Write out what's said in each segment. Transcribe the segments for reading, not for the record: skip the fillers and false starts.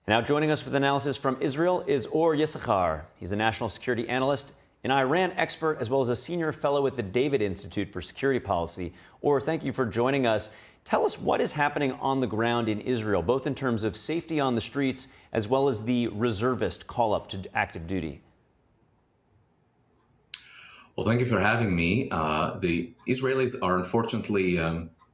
Now joining us with analysis from Israel is Or Yissachar. He's a national security analyst, an Iran expert, as well as a senior fellow at the David Institute for Security Policy. Or, thank you for joining us. Tell us what is happening on the ground in Israel, both in terms of safety on the streets as well as the reservist call-up to active duty. Well, thank you for having me. The Israelis are unfortunately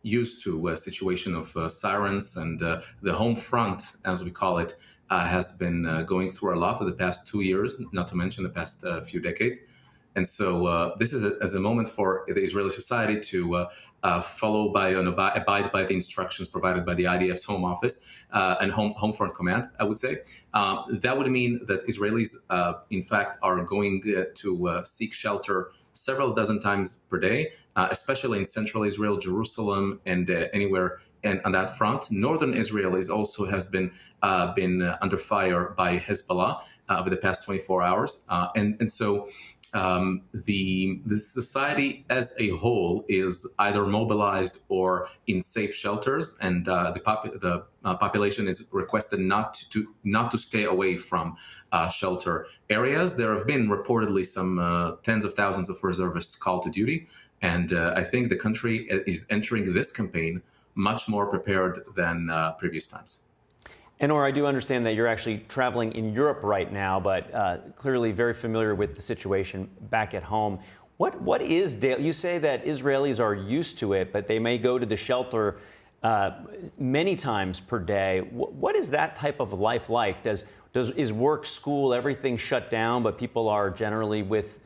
used to a situation of sirens, and the home front, as we call it, has been going through a lot of the past 2 years, not to mention the past few decades. And so this is as a moment for the Israeli society to follow by and abide by the instructions provided by the IDF's Home Office and Home Front Command, I would say. That would mean that Israelis, in fact, are going to seek shelter several dozen times per day, especially in central Israel, Jerusalem, and anywhere and on that front. Northern Israel also has been under fire by Hezbollah over the past 24 hours. And so the society as a whole is either mobilized or in safe shelters, and the population is requested not to stay away from shelter areas. There have been reportedly some tens of thousands of reservists called to duty, and I think the country is entering this campaign much more prepared than previous times. And Or, I do understand that you're actually traveling in Europe right now, but clearly very familiar with the situation back at home. What is daily? You say that Israelis are used to it, but they may go to the shelter many times per day. What is that type of life like? Is work, school, everything shut down, but people are generally with,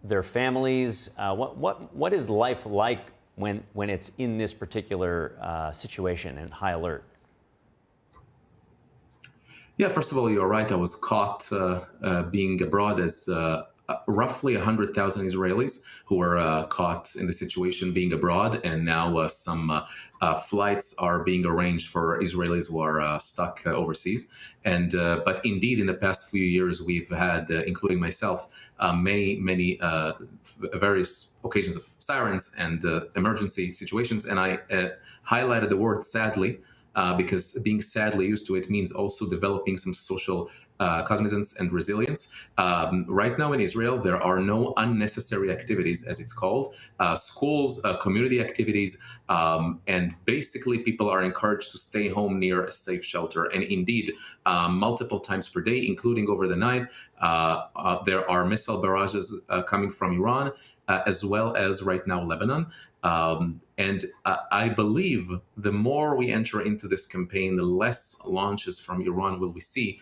their families? What is life like when it's in this particular situation and high alert? Yeah, first of all, you're right. I was caught being abroad as roughly 100,000 Israelis who were caught in the situation being abroad, and now some flights are being arranged for Israelis who are stuck overseas. And but indeed, in the past few years, we've had, including myself, many various occasions of sirens and emergency situations. And I highlighted the word "sadly." Because being sadly used to it means also developing some social cognizance and resilience. Right now in Israel, there are no unnecessary activities, as it's called, schools, community activities, and basically people are encouraged to stay home near a safe shelter. And indeed, multiple times per day, including over the night, there are missile barrages coming from Iran, as well as right now Lebanon. And I believe the more we enter into this campaign, the less launches from Iran will we see,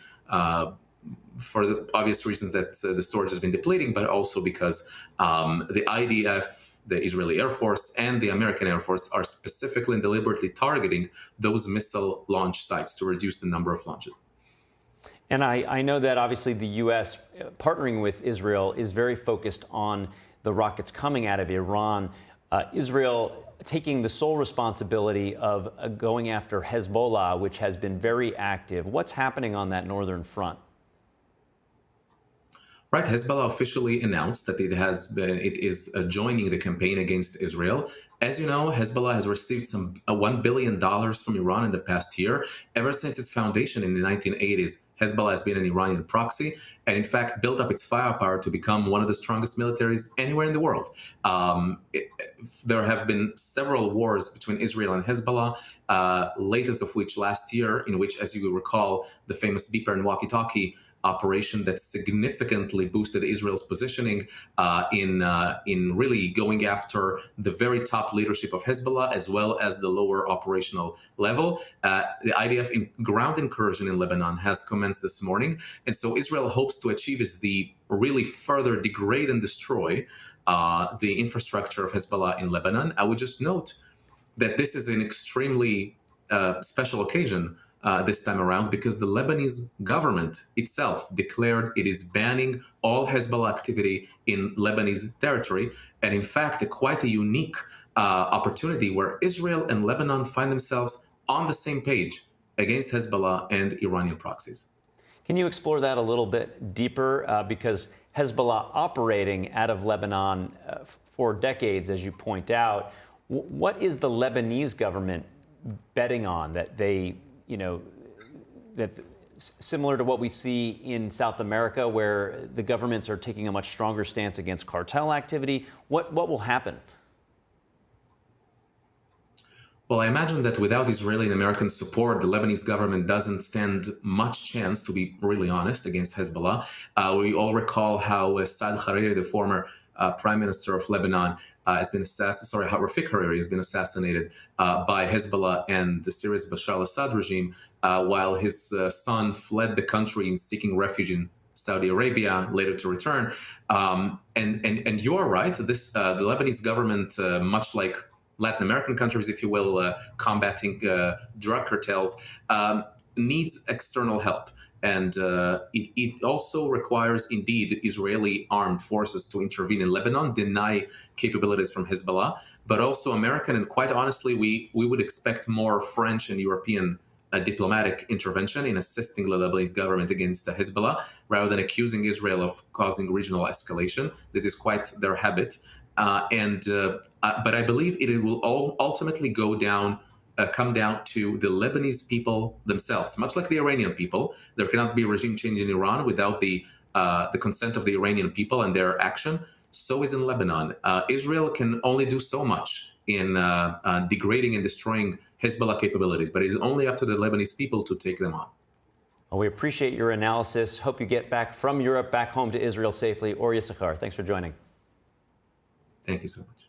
for the obvious reasons that the storage has been depleting, but also because the IDF, the Israeli Air Force, and the American Air Force are specifically and deliberately targeting those missile launch sites to reduce the number of launches. And I know that obviously the U.S. partnering with Israel is very focused on the rockets coming out of Iran. Israel taking the sole responsibility of going after Hezbollah, which has been very active. What's happening on that northern front? Right, Hezbollah officially announced that it is joining the campaign against Israel. As you know, Hezbollah has received some $1 billion from Iran in the past year. Ever since its foundation in the 1980s, Hezbollah has been an Iranian proxy and, in fact, built up its firepower to become one of the strongest militaries anywhere in the world. There have been several wars between Israel and Hezbollah, latest of which last year, in which, as you recall, the famous beeper and walkie-talkie operation that significantly boosted Israel's positioning in really going after the very top leadership of Hezbollah, as well as the lower operational level. The IDF ground incursion in Lebanon has commenced this morning. And so Israel hopes to achieve is the really further degrade and destroy the infrastructure of Hezbollah in Lebanon. I would just note that this is an extremely special occasion this time around, because the Lebanese government itself declared it is banning all Hezbollah activity in Lebanese territory. And in fact, quite a unique opportunity where Israel and Lebanon find themselves on the same page against Hezbollah and Iranian proxies. Can you explore that a little bit deeper? Because Hezbollah operating out of Lebanon for decades, as you point out, what is the Lebanese government betting on that they similar to what we see in South America, where the governments are taking a much stronger stance against cartel activity? What will happen? Well, I imagine that without Israeli and American support, the Lebanese government doesn't stand much chance, to be really honest, against Hezbollah. We all recall how Saad Hariri, the former prime minister of Lebanon, has been assassinated. Sorry, how Rafik Hariri has been assassinated by Hezbollah and the Syria's Bashar al-Assad regime, while his son fled the country in seeking refuge in Saudi Arabia, later to return. And you're right. This the Lebanese government, much like Latin American countries, if you will, combating drug cartels, needs external help. And it also requires, indeed, Israeli armed forces to intervene in Lebanon, deny capabilities from Hezbollah, but also American. And quite honestly, we would expect more French and European diplomatic intervention in assisting the Lebanese government against Hezbollah, rather than accusing Israel of causing regional escalation. This is quite their habit. But I believe it will all ultimately come down to the Lebanese people themselves. Much like the Iranian people, there cannot be a regime change in Iran without the consent of the Iranian people and their action. So is in Lebanon. Israel can only do so much in degrading and destroying Hezbollah capabilities, but it is only up to the Lebanese people to take them on. Well, we appreciate your analysis. Hope you get back from Europe back home to Israel safely. Or Yissachar, thanks for joining. Thank you so much.